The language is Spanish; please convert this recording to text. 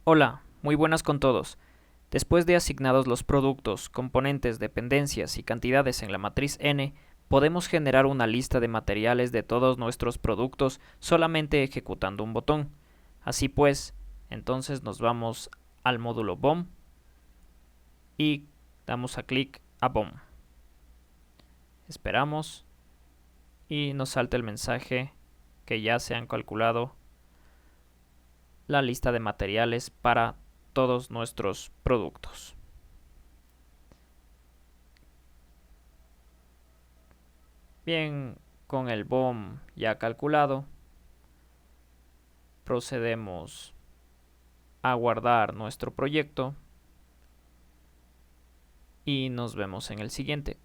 Hola, muy buenas con todos. Después de asignados los productos, componentes, dependencias y cantidades en la matriz n, podemos generar una lista de materiales de todos nuestros productos solamente ejecutando un botón. Así pues, entonces nos vamos al módulo BOM y damos a clic a BOM. Esperamos y nos salta el mensaje que ya se han calculado la lista de materiales para todos nuestros productos. Bien, con el BOM ya calculado, procedemos a guardar nuestro proyecto y nos vemos en el siguiente.